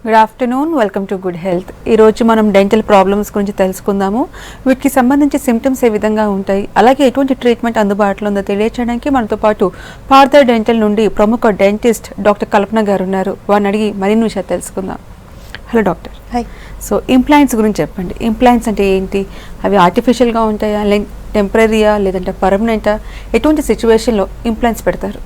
Good afternoon, welcome to good health. ఈరోజు మనం dental problems గురించి తెలుసుకుందాము. వీటికి సంబంధించి సిమ్టమ్స్ ఏ విధంగా ఉంటాయి, అలాగే ఎటువంటి ట్రీట్మెంట్ అందుబాటులో ఉందో తెలియచేయడానికి మనతో పాటు పార్థర్ డెంటల్ నుండి ప్రముఖ డెంటిస్ట్ డాక్టర్ కల్పన గారు ఉన్నారు. వారిని అడిగి మరిన్ని విషయాలు తెలుసుకుందాం. Hello doctor. Hi. So implants గురించి చెప్పండి. ఇంప్లాంట్స్ అంటే ఏంటి? అవి ఆర్టిఫిషియల్గా ఉంటాయా, టెంపరీయా, లేదంటే పర్మనెంటా? ఎటువంటి సిచ్యువేషన్లో ఇంప్లాంట్స్ పెడతారు?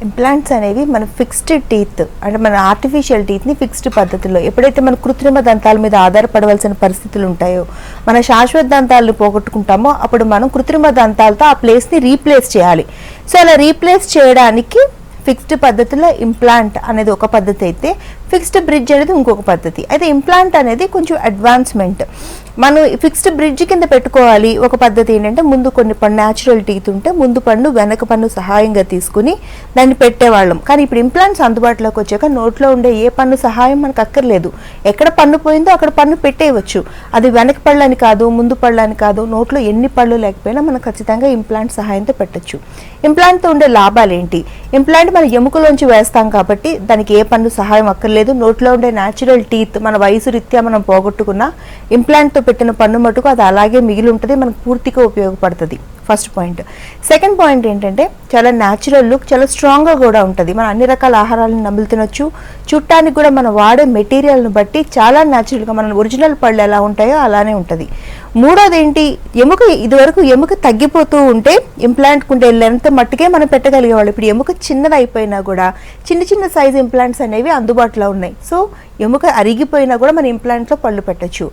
ఇంప్లాంట్స్ అనేవి మన ఫిక్స్డ్ టీత్ అంటే మన ఆర్టిఫిషియల్ టీత్ని ఫిక్స్డ్ పద్ధతిలో ఎప్పుడైతే మన కృత్రిమ దంతాల మీద ఆధారపడవలసిన పరిస్థితులు ఉంటాయో, మన శాశ్వత దంతాలను పోగొట్టుకుంటామో అప్పుడు మనం కృత్రిమ దంతాలతో ఆ ప్లేస్ని రీప్లేస్ చేయాలి. సో అలా రీప్లేస్ చేయడానికి ఫిక్స్డ్ పద్ధతిలో ఇంప్లాంట్ అనేది ఒక పద్ధతి అయితే, ఫిక్స్డ్ బ్రిడ్జ్ అనేది ఇంకొక పద్ధతి. అయితే ఇంప్లాంట్ అనేది కొంచెం అడ్వాన్స్మెంట్. మనం ఫిక్స్డ్ బ్రిడ్జ్ కింద పెట్టుకోవాలి. ఒక పద్ధతి ఏంటంటే ముందు కొన్ని పన్ను న్యాచురల్ టీత్ ఉంటే ముందు పన్ను వెనక పన్ను సహాయంగా తీసుకుని దాన్ని పెట్టేవాళ్ళం. కానీ ఇప్పుడు ఇంప్లాంట్స్ అందుబాటులోకి వచ్చాక నోట్లో ఉండే ఏ పన్ను సహాయం మనకు అక్కర్లేదు. ఎక్కడ పన్ను పోయిందో అక్కడ పన్ను పెట్టేయవచ్చు. అది వెనక పళ్ళని కాదు, ముందు పళ్ళని కాదు, నోట్లో ఎన్ని పళ్ళు లేకపోయినా మనం ఖచ్చితంగా ఇంప్లాంట్ సహాయంతో పెట్టచ్చు. ఇంప్లాంట్తో ఉండే లాభాలు ఏంటి? ఇంప్లాంట్ మన ఎముకలోంచి వేస్తాం కాబట్టి దానికి ఏ పన్ను సహాయం అక్కర్లేదు. నోట్లో ఉండే న్యాచురల్ టీత్ మన వయసు రీత్యా మనం పోగొట్టుకున్న ఇంప్లాంట్తో పెట్టిన పన్ను మటుకు అది అలాగే మిగిలి ఉంటుంది, మనకు పూర్తిగా ఉపయోగపడుతుంది. First point. సెకండ్ పాయింట్ ఏంటంటే చాలా న్యాచురల్ లుక్, చాలా స్ట్రాంగ్గా కూడా ఉంటుంది. మనం అన్ని రకాల ఆహారాలను నమిలి తినొచ్చు. చుట్టానికి కూడా మనం వాడే మెటీరియల్ని బట్టి చాలా న్యాచురల్గా మన ఒరిజినల్ పళ్ళు ఎలా ఉంటాయో అలానే ఉంటుంది. మూడోది ఏంటి? ఎముక ఇదివరకు ఎముక తగ్గిపోతూ ఉంటే ఇంప్లాంట్ కుండే లెంత్ మట్టుకే మనం పెట్టగలిగేవాళ్ళు. ఇప్పుడు ఎముక చిన్నది అయిపోయినా కూడా చిన్న చిన్న సైజ్ ఇంప్లాంట్స్ అనేవి అందుబాటులో ఉన్నాయి. సో ఎముక అరిగిపోయినా కూడా మన ఇంప్లాంట్లో పళ్ళు పెట్టచ్చు.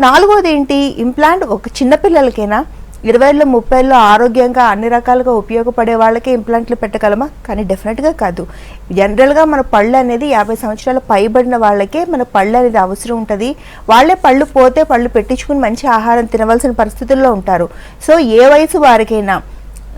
నాలుగోది ఏంటి? ఇంప్లాంట్ ఒక చిన్నపిల్లలకైనా 20 30 ఆరోగ్యంగా అన్ని రకాలుగా ఉపయోగపడే వాళ్ళకే ఇంప్లాంట్లు పెట్టగలమా? కానీ డెఫినెట్గా కాదు. జనరల్గా మన పళ్ళు అనేది 50 సంవత్సరాల పైబడిన వాళ్ళకే మన పళ్ళు అనేది అవసరం ఉంటుంది. వాళ్ళే పళ్ళు పోతే పళ్ళు పెట్టించుకుని మంచి ఆహారం తినవలసిన పరిస్థితుల్లో ఉంటారు. సో ఏ వయసు వారికైనా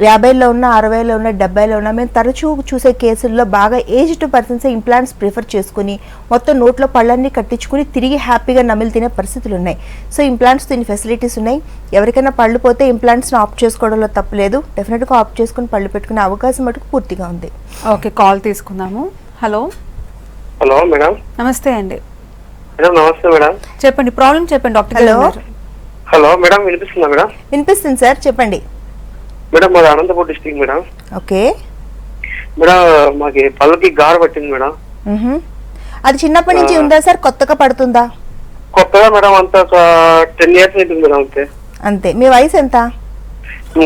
50లో ఉన్న, 60లో ఉన్న, 70లో ఉన్న, మేము తరచూ చూసే కేసుల్లో బాగా ఏజ్డ్ పర్సన్స్ ఇంప్లాంట్స్ ప్రిఫర్ చేసుకుని మొత్తం నోట్లో పళ్ళన్నీ కట్టించుకుని తిరిగి హ్యాపీగా నమిలి తినే పరిస్థితులు ఉన్నాయి. సో ఇంప్లాంట్స్ దీని ఫెసిలిటీస్ ఉన్నాయి. ఎవరికైనా పళ్ళు పోతే ఇంప్లాంట్స్ని ఆప్ట్ చేసుకోవడంలో తప్పలేదు. డెఫినెట్గా ఆప్ట్ చేసుకుని పళ్ళు పెట్టుకునే అవకాశం మటుకు పూర్తిగా ఉంది. ఓకే, కాల్ తీసుకుందాము. హలో. Hello madam. నమస్తే అండి. మేడం నమస్తే మేడం. చెప్పండి, ప్రాబ్లం చెప్పండి డాక్టర్. హలో. హలో మేడం, వినిపిస్తుందా మేడం? వినిపిస్తుంది సార్, చెప్పండి. మేడం మాది Anantapur district madam. Okay madam, మాకి పళ్ళకి గారు పట్టింది మేడం. అది చిన్నప్పటి నుంచి ఉందా సార్, కొత్తగా పడుతుందా? కొత్తగా మేడం, అంతా ఒక 10 years అవుతుంది మేడం. అంతే. మీ వయసు ఎంత?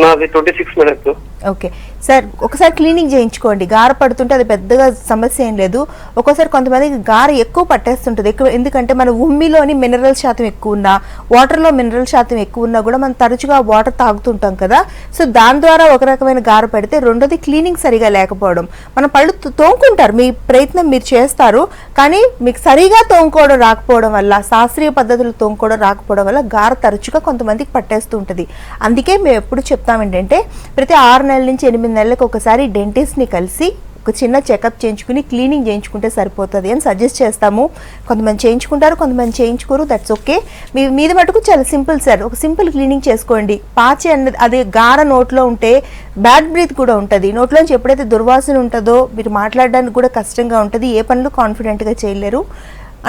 నాది 26 మేడం. ఓకే సార్, ఒకసారి క్లీనింగ్ చేయించుకోండి. గార పడుతుంటే అది పెద్దగా సమస్య ఏం లేదు. ఒక్కోసారి కొంతమందికి గార ఎక్కువ పట్టేస్తుంటుంది. ఎందుకంటే మన ఉమ్మిలోని మినరల్ శాతం ఎక్కువ ఉన్నా, వాటర్లో మినరల్ శాతం ఎక్కువ ఉన్నా కూడా మనం తరచుగా వాటర్ తాగుతుంటాం కదా. సో దాని ద్వారా ఒక రకమైన గార పడితే, రెండోది క్లీనింగ్ సరిగా లేకపోవడం. మన పళ్ళు తోముకుంటారు, మీ ప్రయత్నం మీరు చేస్తారు, కానీ మీకు సరిగా తోముకోవడం రాకపోవడం వల్ల, శాస్త్రీయ పద్ధతులు తోముకోవడం రాకపోవడం వల్ల గార తరచుగా కొంతమందికి పట్టేస్తూ ఉంటుంది. అందుకే మేము ఎప్పుడు చెప్తాం ఏంటంటే ప్రతి 6 నెలల నుంచి 8 నెలలకు ఒకసారి డెంటిస్ట్ని కలిసి ఒక చిన్న చెకప్ చేయించుకుని క్లీనింగ్ చేయించుకుంటే సరిపోతుంది అని సజెస్ట్ చేస్తాము. కొంతమంది చేయించుకుంటారు, కొంతమంది చేయించుకోరు. That's okay. మీది మటుకు చాలా సింపుల్ సార్. ఒక సింపుల్ క్లీనింగ్ చేసుకోండి. పాచి అన్నది అది గార నోట్లో ఉంటే బ్యాడ్ బ్రీత్ కూడా ఉంటుంది. నోట్లోంచి ఎప్పుడైతే దుర్వాసన ఉంటుందో మీరు మాట్లాడడానికి కూడా కష్టంగా ఉంటుంది. ఏ పనులు కాన్ఫిడెంట్గా చేయలేరు.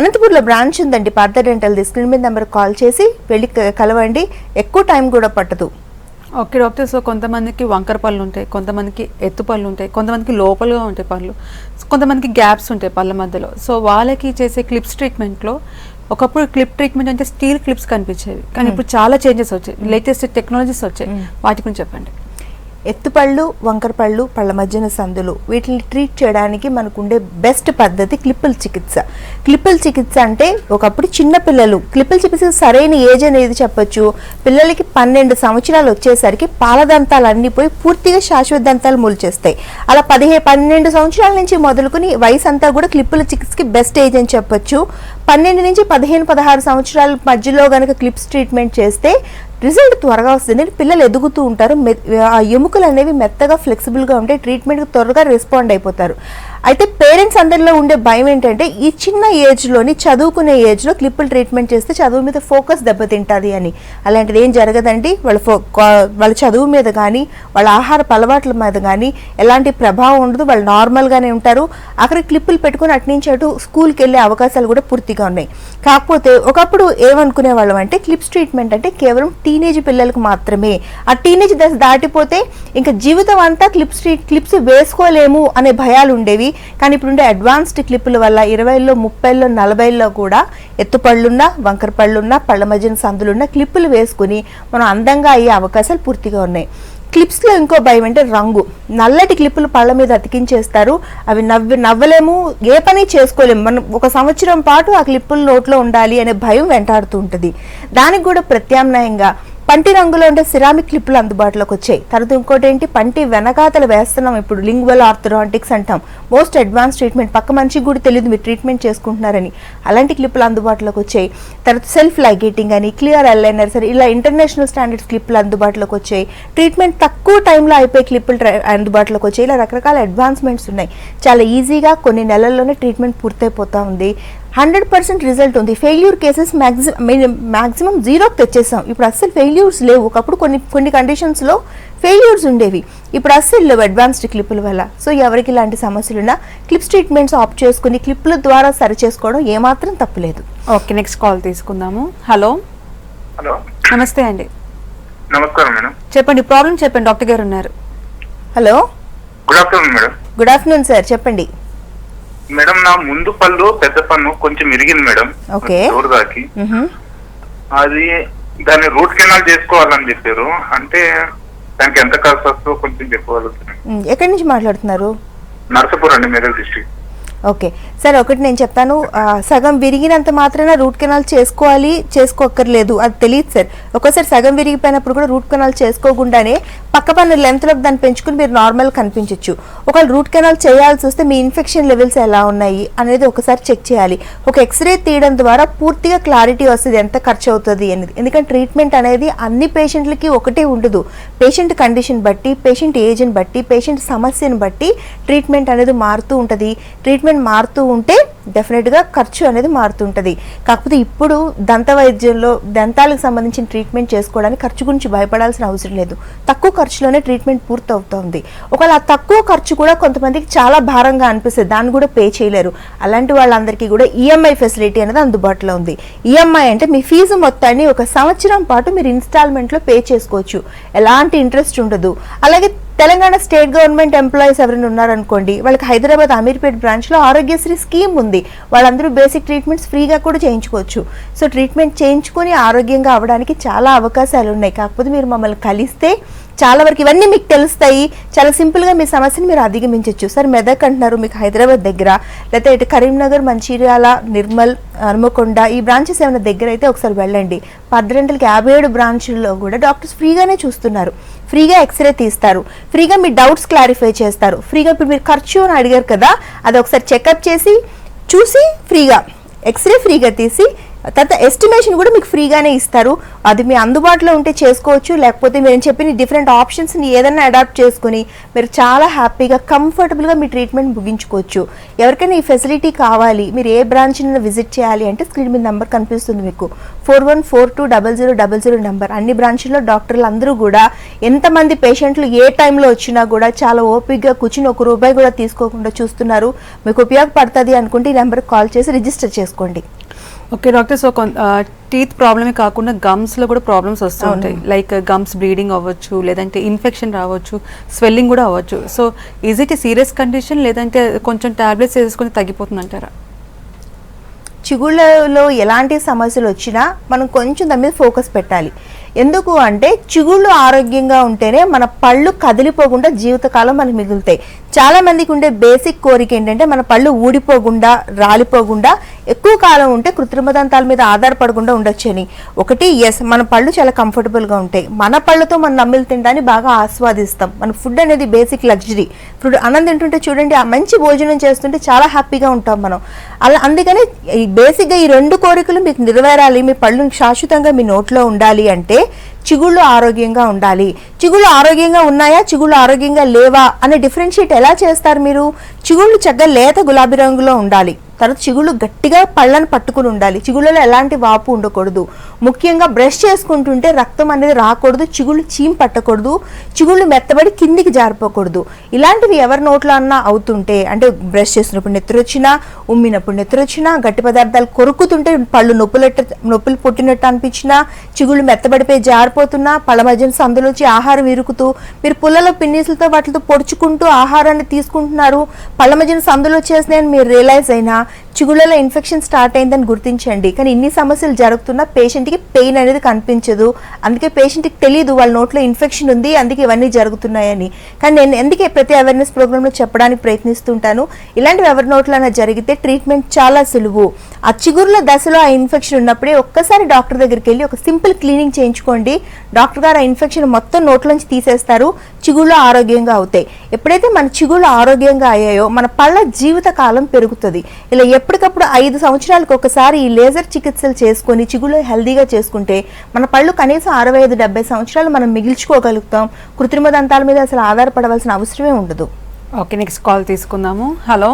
అనంతపూర్లో బ్రాంచ్ ఉందండి పార్థర్ డెంటల్. స్క్రీన్ మీద నెంబర్ కాల్ చేసి వెళ్ళి కలవండి. ఎక్కువ టైం కూడా పట్టదు. Okay doctor. సో కొంతమందికి వంకర పళ్ళు ఉంటాయి, కొంతమందికి ఎత్తు పళ్ళు ఉంటాయి, కొంతమందికి లోపలగా ఉంటాయి పళ్ళు, కొంతమందికి గ్యాప్స్ ఉంటాయి పళ్ళ మధ్యలో. సో వాళ్ళకి చేసే క్లిప్స్ ట్రీట్మెంట్లో ఒకప్పుడు క్లిప్ ట్రీట్మెంట్ అంటే స్టీల్ క్లిప్స్ కనిపించేవి, కానీ ఇప్పుడు చాలా చేంజెస్ వచ్చాయి, లేటెస్ట్ టెక్నాలజీస్ వచ్చాయి. వాటి గురించి చెప్పండి. ఎత్తుపళ్ళు, వంకర పళ్ళు, పళ్ళ మధ్యన సందులు, వీటిని ట్రీట్ చేయడానికి మనకు ఉండే బెస్ట్ పద్ధతి క్లిప్పుల చికిత్స. క్లిప్పుల చికిత్స అంటే ఒకప్పుడు చిన్న పిల్లలు క్లిప్పుల చికిత్స సరైన ఏజ్ అనేది చెప్పొచ్చు. పిల్లలకి 12 సంవత్సరాలు వచ్చేసరికి పాలదంతాలు అన్నీ పోయి పూర్తిగా శాశ్వత దంతాలు మొలిచేస్తాయి. అలా 12 సంవత్సరాల నుంచి మొదలుకొని వయసు అంతా కూడా క్లిప్పుల చికిత్సకి బెస్ట్ ఏజ్ అని చెప్పొచ్చు. 12 నుంచి 15 16 సంవత్సరాల మధ్యలో కనుక క్లిప్స్ ట్రీట్మెంట్ చేస్తే రిజల్ట్ త్వరగా వస్తుంది. పిల్లలు ఎదుగుతూ ఉంటారు, ఆ ఎముకలు అనేవి మెత్తగా ఫ్లెక్సిబుల్గా ఉంటాయి, ట్రీట్మెంట్కి త్వరగా రెస్పాండ్ అయిపోతారు. అయితే పేరెంట్స్ అందరిలో ఉండే భయం ఏంటంటే ఈ చిన్న ఏజ్లోని చదువుకునే ఏజ్లో క్లిప్పులు ట్రీట్మెంట్ చేస్తే చదువు మీద ఫోకస్ దెబ్బతింటుంది అని. అలాంటిది ఏం జరగదండి. వాళ్ళ చదువు మీద కానీ వాళ్ళ ఆహారపు అలవాట్ల మీద కానీ ఎలాంటి ప్రభావం ఉండదు. వాళ్ళు నార్మల్గానే ఉంటారు. అక్కడ క్లిప్పులు పెట్టుకుని అటు నుంచి అటు స్కూల్కి వెళ్ళే అవకాశాలు కూడా పూర్తిగా ఉన్నాయి. కాకపోతే ఒకప్పుడు ఏమనుకునే వాళ్ళం అంటే క్లిప్స్ ట్రీట్మెంట్ అంటే కేవలం టీనేజ్ పిల్లలకు మాత్రమే. ఆ టీనేజ్ దశ దాటిపోతే ఇంకా జీవితం అంతా క్లిప్స్ వేసుకోలేము అనే భయాలు ఉండేవి. కానీ ఇప్పుడుండే అడ్వాన్స్డ్ క్లిప్పుల వల్ల 20లో 30లో 40లో కూడా ఎత్తుపళ్ళున్నా వంకర పళ్ళున్నా పళ్ళ మధ్యన సందులున్నా క్లిప్పులు వేసుకుని మనం అందంగా అయ్యే అవకాశాలు పూర్తిగా ఉన్నాయి. క్లిప్స్లో ఇంకో భయం అంటే రంగు. నల్లటి క్లిప్పులు పళ్ళ మీద అతికించేస్తారు. అవి నవ్వలేము, ఏ పని చేసుకోలేము. మనం ఒక సంవత్సరం పాటు ఆ క్లిప్పులు నోట్లో ఉండాలి అనే భయం వెంటాడుతూ ఉంటుంది. దానికి కూడా ప్రత్యామ్నాయంగా పంటి రంగులో ఉండే సిరామిక్ క్లిప్పులు అందుబాటులోకి వచ్చాయి. తర్వాత ఇంకోటి ఏంటి, పంటి వెనకాతలు వేస్తున్నాం ఇప్పుడు, లింగ్వల్ ఆర్థోడాంటిక్స్ అంటాం. మోస్ట్ అడ్వాన్స్ ట్రీట్మెంట్, పక్క మనిషికి కూడా తెలియదు మీరు ట్రీట్మెంట్ చేసుకుంటున్నారని. అలాంటి క్లిప్పులు అందుబాటులోకి వచ్చాయి. తర్వాత సెల్ఫ్ లైగేటింగ్ అని, క్లియర్ అలైనర్స్ అని, ఇలా ఇంటర్నేషనల్ స్టాండర్డ్స్ క్లిప్పులు అందుబాటులోకి వచ్చాయి. ట్రీట్మెంట్ తక్కువ టైంలో అయిపోయి క్లిప్పులు అందుబాటులోకి వచ్చాయి. ఇలా రకరకాల అడ్వాన్స్మెంట్స్ ఉన్నాయి. చాలా ఈజీగా కొన్ని నెలల్లోనే ట్రీట్మెంట్ పూర్తయిపోతూ ఉంది. 100% రిజల్ట్ ఉంది. ఫెయిల్యూర్ కేసెస్ మ్యాక్సిమం జీరోకి తెచ్చేసాం. ఇప్పుడు అస్సలు ఫెయిల్యూర్స్ లేవు. ఒకప్పుడు కొన్ని కండిషన్స్లో ఫెయిల్యూర్స్ ఉండేవి, ఇప్పుడు అస్సలు లేవు అడ్వాన్స్డ్ క్లిప్పుల వల్ల. సో ఎవరికి ఇలాంటి సమస్యలున్నా క్లిప్స్ ట్రీట్మెంట్స్ ఆప్ట్ చేసుకుని క్లిప్పుల ద్వారా సరి చేసుకోవడం ఏమాత్రం తప్పులేదు. ఓకే, నెక్స్ట్ కాల్ తీసుకుందాము. హలో. హలో, నమస్తే అండి. నమస్కారం మేడం. చెప్పండి, ప్రాబ్లం చెప్పండి, డాక్టర్ గారు ఉన్నారు. Hello, good afternoon madam. Good afternoon sir, చెప్పండి. మేడం, నా ముందు పళ్ళు పెద్ద పన్ను కొంచెం ఇరిగింది మేడం. ఓకే. దాకి అది దాన్ని రూట్ కెనాల్ చేసుకోవాలని చెప్పారు. అంటే దానికి ఎంత ఖర్చు వస్తుందో కొంచెం చెప్పగలుగుతున్నాను. ఎక్కడి నుంచి మాట్లాడుతున్నారు? నర్సాపూర్ అండి, మెదక్ డిస్ట్రిక్ట్. ఓకే సార్, ఒకటి నేను చెప్తాను. సగం విరిగినంత మాత్రాన రూట్ కెనాల్ చేసుకోక్కర్లేదు, అది తెలియదు సార్. ఒక్కోసారి సగం విరిగిపోయినప్పుడు కూడా రూట్ కెనాల్ చేసుకోకుండానే పక్క పన్ను లెంత్లోకి దాన్ని పెంచుకుని మీరు నార్మల్ కనిపించవచ్చు. ఒకవేళ రూట్ కెనాల్ చేయాల్సి వస్తే మీ ఇన్ఫెక్షన్ లెవెల్స్ ఎలా ఉన్నాయి అనేది ఒకసారి చెక్ చేయాలి. ఒక ఎక్స్రే తీయడం ద్వారా పూర్తిగా క్లారిటీ వస్తుంది ఎంత ఖర్చు అవుతుంది అనేది. ఎందుకంటే ట్రీట్మెంట్ అనేది అన్ని పేషెంట్లకి ఒకటే ఉండదు. పేషెంట్ కండిషన్ బట్టి, పేషెంట్ ఏజ్ని బట్టి, పేషెంట్ సమస్యను బట్టి ట్రీట్మెంట్ అనేది మారుతూ ఉంటుంది. ట్రీట్మెంట్ మారుతూ ఉంటే డెఫినెట్గా ఖర్చు అనేది మారుతుంటుంది. కాకపోతే ఇప్పుడు దంత వైద్యంలో దంతాలకు సంబంధించిన ట్రీట్మెంట్ చేసుకోవడానికి ఖర్చు గురించి భయపడాల్సిన అవసరం లేదు. తక్కువ ఖర్చులోనే ట్రీట్మెంట్ పూర్తి అవుతుంది. ఒకవేళ ఆ తక్కువ ఖర్చు కూడా కొంతమందికి చాలా భారంగా అనిపిస్తుంది, దాన్ని కూడా పే చేయలేరు. అలాంటి వాళ్ళందరికీ కూడా ఈఎంఐ ఫెసిలిటీ అనేది అందుబాటులో ఉంది. ఈఎంఐ అంటే మీ ఫీజు మొత్తాన్ని ఒక సంవత్సరం పాటు మీరు ఇన్స్టాల్మెంట్లో పే చేసుకోవచ్చు. ఎలాంటి ఇంట్రెస్ట్ ఉండదు. అలాగే తెలంగాణ స్టేట్ గవర్నమెంట్ ఎంప్లాయీస్ ఎవరైనా ఉన్నారనుకోండి, వాళ్ళకి హైదరాబాద్ అమీర్పేట్ బ్రాంచ్లో ఆరోగ్యశ్రీ స్కీమ్ ఉంది. వాళ్ళందరూ బేసిక్ ట్రీట్మెంట్స్ ఫ్రీగా కూడా చేయించుకోవచ్చు. సో ట్రీట్మెంట్ చేయించుకొని ఆరోగ్యంగా అవ్వడానికి చాలా అవకాశాలు ఉన్నాయి. కాకపోతే మీరు మమ్మల్ని కలిస్తే చాలా వరకు ఇవన్నీ మీకు తెలుస్తాయి. చాలా సింపుల్గా మీ సమస్యను మీరు అధిగమించవచ్చు. సార్ మెదక్ అంటున్నారు, మీకు హైదరాబాద్ దగ్గర, లేకపోతే ఇటు కరీంనగర్, మంచిర్యాల, నిర్మల్, హనుమకొండ ఈ బ్రాంచెస్ ఏమైనా దగ్గర అయితే ఒకసారి వెళ్ళండి. 10 గంటలకి 57 బ్రాంచ్ల్లో కూడా డాక్టర్స్ ఫ్రీగానే చూస్తున్నారు. ఫ్రీగా ఎక్స్రే తీస్తారు, ఫ్రీగా మీ డౌట్స్ క్లారిఫై చేస్తారు. ఫ్రీగా ఇప్పుడు మీరు ఖర్చు అని అడిగారు కదా, అది ఒకసారి చెకప్ చేసి చూసి ఫ్రీగా ఎక్స్రే ఫ్రీగా తీసి తర్వాత ఎస్టిమేషన్ కూడా మీకు ఫ్రీగానే ఇస్తారు. అది మీ అందుబాటులో ఉంటే చేసుకోవచ్చు. లేకపోతే మీరు చెప్పిన డిఫరెంట్ ఆప్షన్స్ని ఏదైనా అడాప్ట్ చేసుకుని మీరు చాలా హ్యాపీగా కంఫర్టబుల్గా మీ ట్రీట్మెంట్ ముగించుకోవచ్చు. ఎవరికైనా ఈ ఫెసిలిటీ కావాలి, మీరు ఏ బ్రాంచ్ని విజిట్ చేయాలి అంటే స్క్రీన్ మీద నెంబర్ కనిపిస్తుంది మీకు, 41420000 నెంబర్. అన్ని బ్రాంచ్ల్లో డాక్టర్లు అందరూ కూడా ఎంతమంది పేషెంట్లు ఏ టైంలో వచ్చినా కూడా చాలా ఓపికగా కూర్చుని ₹1 కూడా తీసుకోకుండా చూస్తున్నారు. మీకు ఉపయోగపడుతుంది అనుకుంటే ఈ నెంబర్కి కాల్ చేసి రిజిస్టర్ చేసుకోండి. ఓకే డాక్టర్, సో టీత్ ప్రాబ్లమే కాకుండా గమ్స్లో కూడా ప్రాబ్లమ్స్ వస్తూ ఉంటాయి. లైక్ గమ్స్ బ్లీడింగ్ అవ్వచ్చు, లేదంటే ఇన్ఫెక్షన్ రావచ్చు, స్వెల్లింగ్ కూడా అవ్వచ్చు. So is it serious condition, లేదంటే కొంచెం టాబ్లెట్స్ వేసుకొని తగ్గిపోతుంది అంటారా? చిగుళ్ళలో ఎలాంటి సమస్యలు వచ్చినా మనం కొంచెం దాని మీద ఫోకస్ పెట్టాలి. ఎందుకు అంటే చిగుళ్ళు ఆరోగ్యంగా ఉంటేనే మన పళ్ళు కదిలిపోకుండా జీవితకాలం మనకు మిగులుతాయి. చాలా మందికి ఉండే బేసిక్ కోరిక ఏంటంటే మన పళ్ళు ఊడిపోకుండా, రాలిపోకుండా ఎక్కువ కాలం ఉంటే కృత్రిమ దంతాల మీద ఆధారపడకుండా ఉండొచ్చని. ఒకటి, ఎస్, మన పళ్ళు చాలా కంఫర్టబుల్గా ఉంటాయి. మన పళ్ళతో మనం నమ్మిలు తినడాన్ని బాగా ఆస్వాదిస్తాం. మన ఫుడ్ అనేది బేసిక్ లగ్జరీ. ఫుడ్ అన్నం తింటుంటే చూడండి, ఆ మంచి భోజనం చేస్తుంటే చాలా హ్యాపీగా ఉంటాం మనం. అలా అందుకని బేసిక్గా ఈ 2 కోరికలు మీకు నెరవేరాలి, మీ పళ్ళు శాశ్వతంగా మీ నోట్లో ఉండాలి అంటే చిగుళ్ళు ఆరోగ్యంగా ఉండాలి. చిగుళ్ళు ఆరోగ్యంగా ఉన్నాయా, చిగుళ్ళు ఆరోగ్యంగా లేవా అనే డిఫరెన్షియేట్ ఎలా చేస్తారు మీరు? చిగుళ్ళు చక్కగా లేత గులాబీ రంగులో ఉండాలి, తర్వాత చిగుళ్ళు గట్టిగా పళ్ళను పట్టుకుని ఉండాలి, చిగుళ్ళలో ఎలాంటి వాపు ఉండకూడదు, ముఖ్యంగా బ్రష్ చేసుకుంటుంటే రక్తం అనేది రాకూడదు, చిగుళ్ళు చీమ్ పట్టకూడదు, చిగుళ్ళు మెత్తబడి కిందికి జారిపోకూడదు. ఇలాంటివి ఎవరి నోట్లో అన్నా అవుతుంటే, అంటే బ్రష్ చేసినప్పుడు నెత్తురొచ్చినా, ఉమ్మినప్పుడు నెత్తురొచ్చినా, గట్టి పదార్థాలు కొరుకుతుంటే పళ్ళు నొప్పులు పుట్టినట్టు అనిపించినా, చిగుళ్ళు మెత్తబడిపోయి జారిపోతున్నా, పళ్ళ మధ్యన సందులోంచి ఆహారం ఇరుకుతూ, మీరు పుల్లలో పిన్నీసులతో వాటితో పొడుచుకుంటూ ఆహారాన్ని తీసుకుంటున్నారు, పళ్ళ మధ్యన సందులు వచ్చేసినాయని మీరు రియలైజ్ అయినా చిగుళ్ళలో ఇన్ఫెక్షన్ స్టార్ట్ అయిందని గుర్తించండి. కానీ ఇన్ని సమస్యలు జరుగుతున్నా పేషెంట్కి పెయిన్ అనేది కనిపించదు, అందుకే పేషెంట్కి తెలియదు వాళ్ళ నోట్లో ఇన్ఫెక్షన్ ఉంది, అందుకే ఇవన్నీ జరుగుతున్నాయని. కానీ నేను ఎందుకే ప్రతి అవేర్నెస్ ప్రోగ్రాంలో చెప్పడానికి ప్రయత్నిస్తుంటాను, ఇలాంటివి ఎవరి నోట్లైనా జరిగితే ట్రీట్మెంట్ చాలా సులువు. ఆ చిగుర్ల దశలో ఆ ఇన్ఫెక్షన్ ఉన్నప్పుడే ఒక్కసారి డాక్టర్ దగ్గరికి వెళ్ళి ఒక సింపుల్ క్లీనింగ్ చేయించుకోండి. డాక్టర్ గారు ఆ ఇన్ఫెక్షన్ మొత్తం నోట్లోంచి తీసేస్తారు, చిగుళ్ళు ఆరోగ్యంగా అవుతాయి. ఎప్పుడైతే మన చిగుళ్ళు ఆరోగ్యంగా అయ్యాయో మన పళ్ళ జీవిత కాలం పెరుగుతుంది. ఇలా ఎప్పటికప్పుడు 5 సంవత్సరాలకు ఒకసారి ఈ లేజర్ చికిత్సలు చేసుకొని చిగుళ్ళు హెల్దీగా చేసుకుంటే మన పళ్ళు కనీసం 65-70 సంవత్సరాలు మనం మిగిల్చుకోగలుగుతాం. కృత్రిమ దంతాల మీద అసలు ఆధారపడవలసిన అవసరమే ఉండదు. ఓకే, నెక్స్ట్ కాల్ తీసుకుందాము. Hello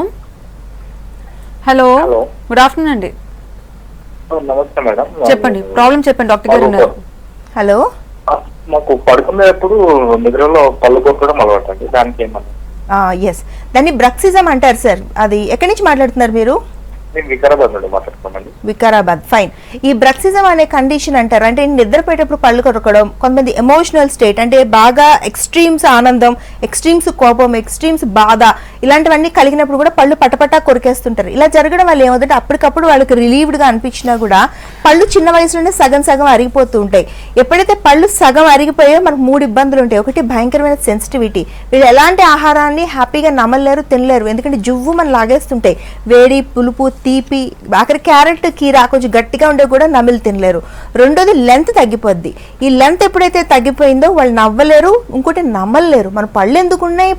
hello hello. Good afternoon అండి. నమస్తే మేడం. చెప్పండి, ప్రాబ్లం చెప్పండి, డాక్టర్ గారు ఉన్నారు. హలో, మాకు పడుకునేటప్పుడు నిద్రలో పళ్ళు కొట్టడం అలవాటు అండి, దానికి ఏమన్నా? ఎస్, దాన్ని బ్రక్సిజం అంటారు సార్. అది ఎక్కడి నుంచి మాట్లాడుతున్నారు మీరు? నేను వికారాబాద్ నుండి మాట్లాడుతున్నామండి. వికారాబాద్, ఫైన్. ఈ బ్రక్సిజం అనే కండిషన్ అంటారు, అంటే నిద్రపోయేటప్పుడు పళ్ళు కొరకడం, కొంతమంది ఎమోషనల్ స్టేట్ అంటే బాగా ఎక్స్ట్రీమ్స్ ఆనందం, ఎక్స్ట్రీమ్స్ కోపం, ఎక్స్ట్రీమ్స్ బాధ ఇలాంటివన్నీ కలిగినప్పుడు కూడా పళ్ళు పటపటా కొరికేస్తుంటారు. ఇలా జరగడం వల్ల ఏమవుతుంటే అప్పటికప్పుడు వాళ్ళకి రిలీవ్డ్గా అనిపించినా కూడా పళ్ళు చిన్న వయసులోనే సగం సగం అరిగిపోతూ ఉంటాయి. ఎప్పుడైతే పళ్ళు సగం అరిగిపోయో మనకు 3 ఇబ్బందులు ఉంటాయి. ఒకటి భయంకరమైన సెన్సిటివిటీ, వీళ్ళు ఎలాంటి ఆహారాన్ని హ్యాపీగా నమలలేరు, తినలేరు, ఎందుకంటే జువ్వు మనం లాగేస్తుంటాయి, వేడి, పులుపు, తీపి, ఆఖరి క్యారెట్, కీరా కొంచెం గట్టిగా ఉండే కూడా నమిలి తినలేరు. రెండోది లెంత్ తగ్గిపోద్ది. ఈ లెంత్ ఎప్పుడైతే తగ్గిపోయిందో వాళ్ళు నవ్వలేరు, ఇంకోటి నమ్మలేరు. మన పళ్ళు ఎందుకున్నాయి?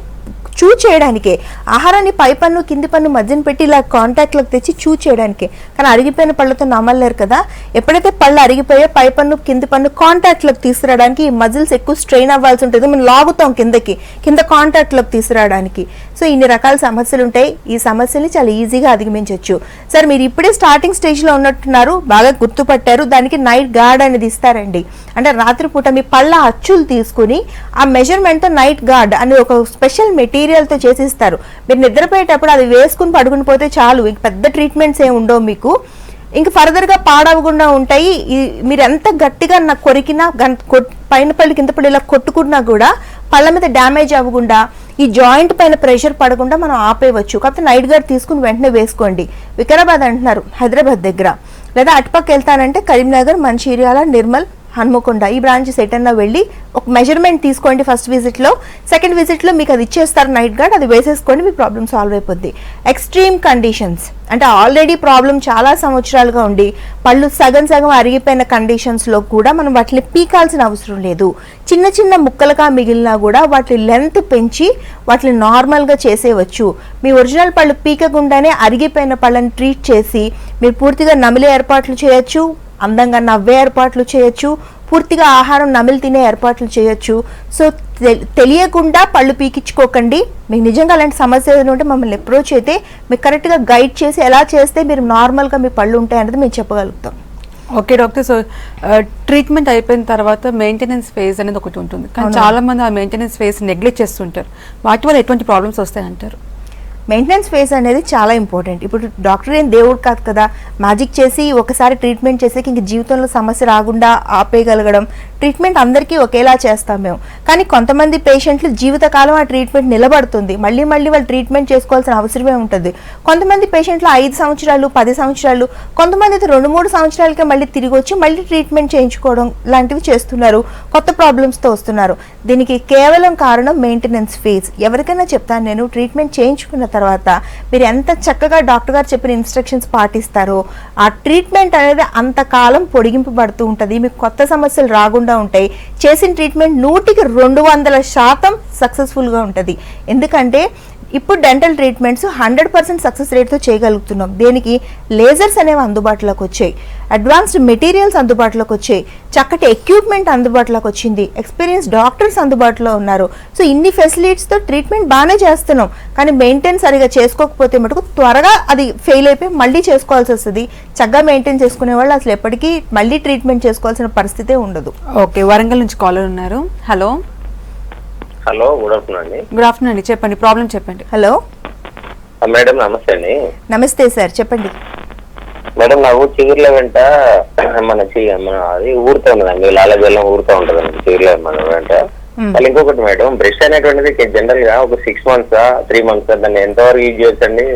చూ చేయడానికే. ఆహారాన్ని పై పన్ను కింది పన్ను మధ్యన పెట్టి ఇలా కాంటాక్ట్లోకి తెచ్చి చూ చేయడానికే. కానీ అరిగిపోయిన పళ్ళతో నమ్మలేరు కదా. ఎప్పుడైతే పళ్ళు అరిగిపోయే పై పన్ను కింది పన్ను కాంటాక్ట్లోకి తీసుకురావడానికి ఈ మజిల్స్ ఎక్కువ స్ట్రెయిన్ అవ్వాల్సి ఉంటుంది, మనం లాగుతాం కింద కాంటాక్ట్లోకి తీసుకురావడానికి. సో ఇన్ని రకాల సమస్యలు ఉంటాయి. ఈ సమస్యల్ని చాలా ఈజీగా అధిగమించవచ్చు. సార్, మీరు ఇప్పుడే స్టార్టింగ్ స్టేజ్లో ఉన్నట్టున్నారు, బాగా గుర్తుపట్టారు. దానికి నైట్ గార్డ్ అనేది ఇస్తారండి. అంటే రాత్రిపూట మీ పళ్ళ అచ్చులు తీసుకుని ఆ మెజర్మెంట్తో నైట్ గార్డ్ అని ఒక స్పెషల్ మెటీరియల్తో చేసిస్తారు. మీరు నిద్రపోయేటప్పుడు అది వేసుకుని పడుకుని పోతే చాలు, ఇంక పెద్ద ట్రీట్మెంట్స్ ఏమి ఉండవు మీకు. ఇంక ఫర్దర్గా పాడవకుండా ఉంటాయి. మీరు ఎంత గట్టిగా నాకు కొరికినా, పైన పళ్ళు కింద పళ్ళు ఇలా కొట్టుకున్నా కూడా పళ్ళ మీద డ్యామేజ్ అవ్వకుండా, ఈ జాయింట్ పైన ప్రెషర్ పడకుండా మనం ఆపేయవచ్చు. కాకపోతే నైట్ గార్డ్ తీసుకుని వెంటనే వేసుకోండి. వికారాబాద్ అంటున్నారు, హైదరాబాద్ దగ్గర, లేదా అటుపక్క వెళ్తానంటే కరీంనగర్, మంచిర్యాల, నిర్మల్, హన్మకొండ ఈ బ్రాంచెస్ ఎటన్నా వెళ్ళి ఒక మెజర్మెంట్ తీసుకోండి ఫస్ట్ విజిట్లో. సెకండ్ విజిట్లో మీకు అది ఇచ్చేస్తారు నైట్ గార్డ్, అది వేసేసుకోండి, మీ ప్రాబ్లం సాల్వ్ అయిపోద్ది. ఎక్స్ట్రీమ్ కండిషన్స్ అంటే ఆల్రెడీ ప్రాబ్లం చాలా సంవత్సరాలుగా ఉండి పళ్ళు సగం సగం అరిగిపోయిన కండిషన్స్లో కూడా మనం వాటిని పీకాల్సిన అవసరం లేదు. చిన్న చిన్న ముక్కలుగా మిగిలినా కూడా వాటి లెంత్ పెంచి వాటిని నార్మల్గా చేసేయవచ్చు. మీ ఒరిజినల్ పళ్ళు పీకకుండానే అరిగిపోయిన పళ్ళని ట్రీట్ చేసి మీరు పూర్తిగా నమిలే ఏర్పాట్లు చేయొచ్చు, అందంగా నవ్వే ఏర్పాట్లు చేయొచ్చు, పూర్తిగా ఆహారం నమిలి తినే ఏర్పాట్లు చేయొచ్చు. సో తెలియకుండా పళ్ళు పీకించుకోకండి. మీకు నిజంగా అలాంటి సమస్య ఏదైనా ఉంటే మమ్మల్ని అప్రోచ్ అయితే మీకు కరెక్ట్గా గైడ్ చేసి ఎలా చేస్తే మీరు నార్మల్గా మీ పళ్ళు ఉంటాయి అనేది మేము చెప్పగలుగుతాం. ఓకే డాక్టర్, సో ట్రీట్మెంట్ అయిపోయిన తర్వాత మెయింటెనెన్స్ ఫేజ్ అనేది ఒకటి ఉంటుంది, కానీ చాలా మంది ఆ మెయింటెనెన్స్ ఫేజ్ నెగ్లెక్ట్ చేస్తుంటారు. వాటి వల్ల ఎటువంటి ప్రాబ్లమ్స్ వస్తాయంటారు? మెయింటెనెన్స్ ఫేజ్ అనేది చాలా ఇంపార్టెంట్. ఇప్పుడు డాక్టర్ ఏం దేవుడు కాదు కదా, మ్యాజిక్ చేసి ఒకసారి ట్రీట్మెంట్ చేసి ఇంక జీవితంలో సమస్య రాకుండా ఆపేయగలగడం. ట్రీట్మెంట్ అందరికీ ఒకేలా చేస్తాం మేము, కానీ కొంతమంది పేషెంట్లు జీవితకాలం ఆ ట్రీట్మెంట్ నిలబడుతుంది, మళ్ళీ వాళ్ళు ట్రీట్మెంట్ చేసుకోవాల్సిన అవసరమే ఉంటుంది. కొంతమంది పేషెంట్లు 5 సంవత్సరాలు 10 సంవత్సరాలు, కొంతమంది అయితే 2-3 సంవత్సరాలకే మళ్ళీ తిరిగి వచ్చి మళ్ళీ ట్రీట్మెంట్ చేయించుకోవడం లాంటివి చేస్తున్నారు, కొత్త ప్రాబ్లమ్స్తో వస్తున్నారు. దీనికి కేవలం కారణం మెయింటెనెన్స్ ఫేజ్. ఎవరికైనా చెప్తాను నేను, ట్రీట్మెంట్ చేయించుకున్న తర్వాత మీరు ఎంత చక్కగా డాక్టర్ గారు చెప్పిన ఇన్స్ట్రక్షన్స్ పాటిస్తారో ఆ ట్రీట్మెంట్ అనేది అంతకాలం పొడిగింపబడుతూ ఉంటుంది, మీకు కొత్త సమస్యలు రాకుండా ఉంటాయి. చేసిన ట్రీట్మెంట్ 100% సక్సెస్ఫుల్గా ఉంటుంది. ఎందుకంటే ఇప్పుడు డెంటల్ ట్రీట్మెంట్స్ 100% సక్సెస్ రేట్తో చేయగలుగుతున్నాం. దేనికి లేజర్స్ అనేవి అందుబాటులోకి వచ్చాయి, అడ్వాన్స్డ్ మెటీరియల్స్ అందుబాటులోకి వచ్చాయి, చక్కటి ఎక్విప్మెంట్ అందుబాటులోకి వచ్చింది, ఎక్స్పీరియన్స్ డాక్టర్స్ అందుబాటులో ఉన్నారు. సో ఇన్ని ఫెసిలిటీస్తో ట్రీట్మెంట్ బాగానే చేస్తున్నాం. కానీ మెయింటైన్ సరిగా చేసుకోకపోతే మటుకు త్వరగా అది ఫెయిల్ అయిపోయి మళ్ళీ చేసుకోవాల్సి వస్తుంది. చక్కగా మెయింటైన్ చేసుకునే వాళ్ళు అసలు ఎప్పటికీ మళ్ళీ ట్రీట్మెంట్ చేసుకోవాల్సిన పరిస్థితే ఉండదు. ఓకే, వరంగల్ నుంచి కాలర్ ఉన్నారు. హలో హలో, గుడ్ ఆఫ్టర్నూన్ అండి. గుడ్ ఆఫ్టర్నూన్ అండి, చెప్పండి ప్రాబ్లం చెప్పండి. హలో మేడం నమస్తే అండి. నమస్తే సార్, చెప్పండి. మేడం నాకు చిగుర్ల వెంట మన అది ఊరుతూ ఉన్నదండి, లాలజలం ఊరుతూ ఉంటదండి చిగుర్ల మన వెంట. మళ్ళీ ఇంకొకటి మేడం, బ్రష్ అనేటువంటిది జనరల్ గా ఒక 6 months 3 months దాన్ని ఎంతవరకు యూజ్ చేయొచ్చండి?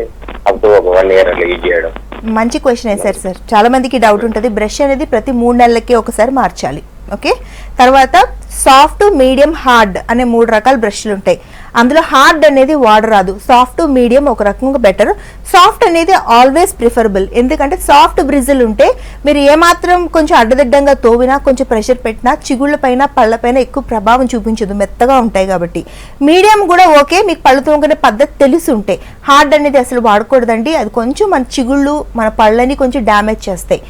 అప్ టు ఒక 1 year అట్లా యూజ్ చేయడం. మంచి క్వశ్చన్ వేశారు సార్. చాలా మందికి డౌట్ ఉంటుంది. బ్రష్ అనేది ప్రతి 3 నెలలకి ఒకసారి మార్చాలి. ఓకే, తర్వాత సాఫ్ట్, మీడియం, హార్డ్ అనే 3 రకాల బ్రష్లు ఉంటాయి. అందులో హార్డ్ అనేది వాడరాదు, సాఫ్ట్ మీడియం ఒక రకంగా బెటర్. సాఫ్ట్ అనేది ఆల్వేస్ ప్రిఫరబుల్. ఎందుకంటే సాఫ్ట్ బ్రిజిల్ ఉంటే మీరు ఏమాత్రం కొంచెం అడ్డదిడ్డంగా తోవినా, కొంచెం ప్రెషర్ పెట్టినా చిగుళ్ళ పైన పళ్ళ పైన ఎక్కువ ప్రభావం చూపించదు, మెత్తగా ఉంటాయి కాబట్టి. మీడియం కూడా ఓకే, మీకు పళ్ళు తోముకునే పద్ధతి తెలిసి ఉంటే. హార్డ్ అనేది అసలు వాడకూడదండి, అది కొంచెం మన చిగుళ్ళు మన పళ్ళని కొంచెం డ్యామేజ్ చేస్తాయి.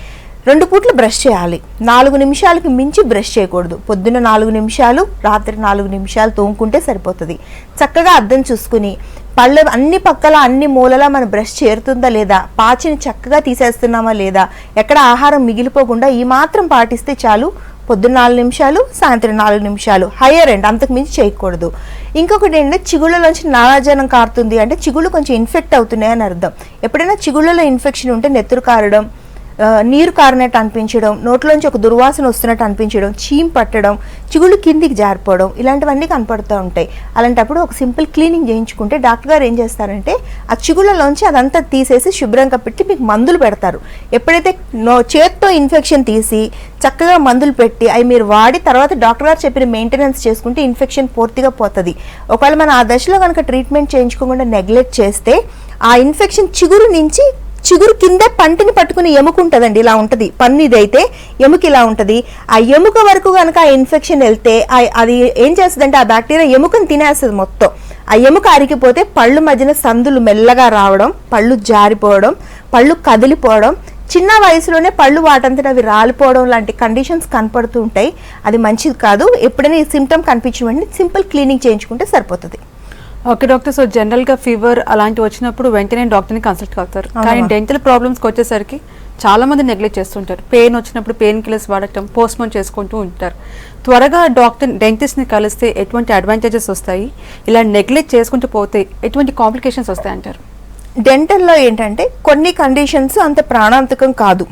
2 పూట్లు బ్రష్ చేయాలి. 4 నిమిషాలకి మించి బ్రష్ చేయకూడదు. పొద్దున్న 4 నిమిషాలు, రాత్రి 4 నిమిషాలు తోముకుంటే సరిపోతుంది. చక్కగా అద్దం చూసుకుని పళ్ళ అన్ని పక్కల అన్ని మూలలా మన బ్రష్ చేరుతుందా లేదా, పాచిని చక్కగా తీసేస్తున్నామా లేదా, ఎక్కడ ఆహారం మిగిలిపోకుండా ఈ మాత్రం పాటిస్తే చాలు. పొద్దున్న 4 నిమిషాలు, సాయంత్రం 4 నిమిషాలు, హయ్యర్ ఎండ్, అంతకు మించి చేయకూడదు. ఇంకొకటి ఏంటంటే చిగుళ్ళలోంచి నానాజనం కారుతుంది అంటే చిగుళ్ళు కొంచెం ఇన్ఫెక్ట్ అవుతున్నాయని అర్థం. ఎప్పుడైనా చిగుళ్ళలో ఇన్ఫెక్షన్ ఉంటే నెత్తురు కారడం, నీరు కారినట్టు అనిపించడం, నోట్లోంచి ఒక దుర్వాసన వస్తున్నట్టు అనిపించడం, చీమ్ పట్టడం, చిగుళ్ళు కిందికి జారిపోవడం, ఇలాంటివన్నీ కనపడుతూ ఉంటాయి. అలాంటప్పుడు ఒక సింపుల్ క్లీనింగ్ చేయించుకుంటే డాక్టర్ గారు ఏం చేస్తారంటే ఆ చిగుళ్ళలోంచి అదంతా తీసేసి శుభ్రంగా పెట్టి మీకు మందులు పెడతారు. ఎప్పుడైతే చేత్తో ఇన్ఫెక్షన్ తీసి చక్కగా మందులు పెట్టి అవి మీరు వాడి తర్వాత డాక్టర్ గారు చెప్పిన మెయింటెనెన్స్ చేసుకుంటే ఇన్ఫెక్షన్ పూర్తిగా పోతుంది. ఒకవేళ మనం ఆ దశలో కనుక ట్రీట్మెంట్ చేయించుకోకుండా నెగ్లెక్ట్ చేస్తే ఆ ఇన్ఫెక్షన్ చిగురు కింద పంటిని పట్టుకుని ఎముక ఉంటుందండి, ఇలా ఉంటుంది పన్ను. ఇదైతే ఎముక ఇలా ఉంటుంది. ఆ ఎముక వరకు కనుక ఆ ఇన్ఫెక్షన్ వెళ్తే అది ఏం చేస్తుందంటే ఆ బ్యాక్టీరియా ఎముకను తినేస్తుంది మొత్తం. ఆ ఎముక అరిగిపోతే పళ్ళు మధ్యన సందులు మెల్లగా రావడం, పళ్ళు జారిపోవడం, పళ్ళు కదిలిపోవడం, చిన్న వయసులోనే పళ్ళు వాటంతట అవి రాలిపోవడం లాంటి కండిషన్స్ కనపడుతూ ఉంటాయి. అది మంచిది కాదు. ఎప్పుడైనా ఈ సిమ్టమ్ కనిపించిన వెంటనే సింపుల్ క్లీనింగ్ చేయించుకుంటే సరిపోతుంది. ఓకే డాక్టర్, సో జనరల్గా ఫీవర్ అలాంటి వచ్చినప్పుడు వెంటనే డాక్టర్ని కన్సల్ట్ అవుతారు. కానీ డెంటల్ ప్రాబ్లమ్స్కి వచ్చేసరికి చాలా మంది నెగ్లెక్ట్ చేస్తుంటారు. పెయిన్ వచ్చినప్పుడు పెయిన్ కిల్లర్స్ వాడటం, పోస్ట్పోన్ చేసుకుంటూ ఉంటారు. త్వరగా డెంటిస్ట్ని కలిస్తే ఎటువంటి అడ్వాంటేజెస్ వస్తాయి, ఇలా నెగ్లెక్ట్ చేసుకుంటూ పోతే ఎటువంటి కాంప్లికేషన్స్ వస్తాయంటారు? డెంటల్లో ఏంటంటే కొన్ని కండిషన్స్ అంత ప్రాణాంతకం కాదు,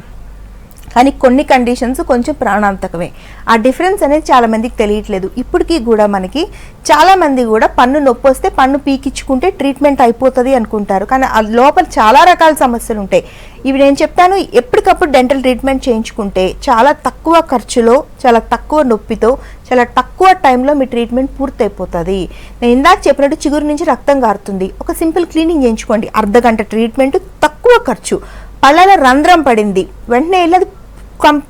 కానీ కొన్ని కండిషన్స్ కొంచెం ప్రాణాంతకమే. ఆ డిఫరెన్స్ అనేది చాలా మందికి తెలియట్లేదు. ఇప్పటికీ కూడా మనకి చాలా మంది కూడా పన్ను నొప్పి వస్తే పన్ను పీకించుకుంటే ట్రీట్మెంట్ అయిపోతుంది అనుకుంటారు. కానీ ఆ లోపల చాలా రకాల సమస్యలు ఉంటాయి. ఇవి నేను చెప్తాను, ఎప్పటికప్పుడు డెంటల్ ట్రీట్మెంట్ చేయించుకుంటే చాలా తక్కువ ఖర్చులో, చాలా తక్కువ నొప్పితో, చాలా తక్కువ టైంలో మీ ట్రీట్మెంట్ పూర్తయిపోతుంది. నేను ఇందాక చెప్పినట్టు చిగురు నుంచి రక్తం కారుతుంది, ఒక సింపుల్ క్లీనింగ్ చేయించుకోండి, అర్ధగంట ట్రీట్మెంట్, తక్కువ ఖర్చు. పళ్ళలో రంధ్రం పడింది, వెంటనే వెళ్ళి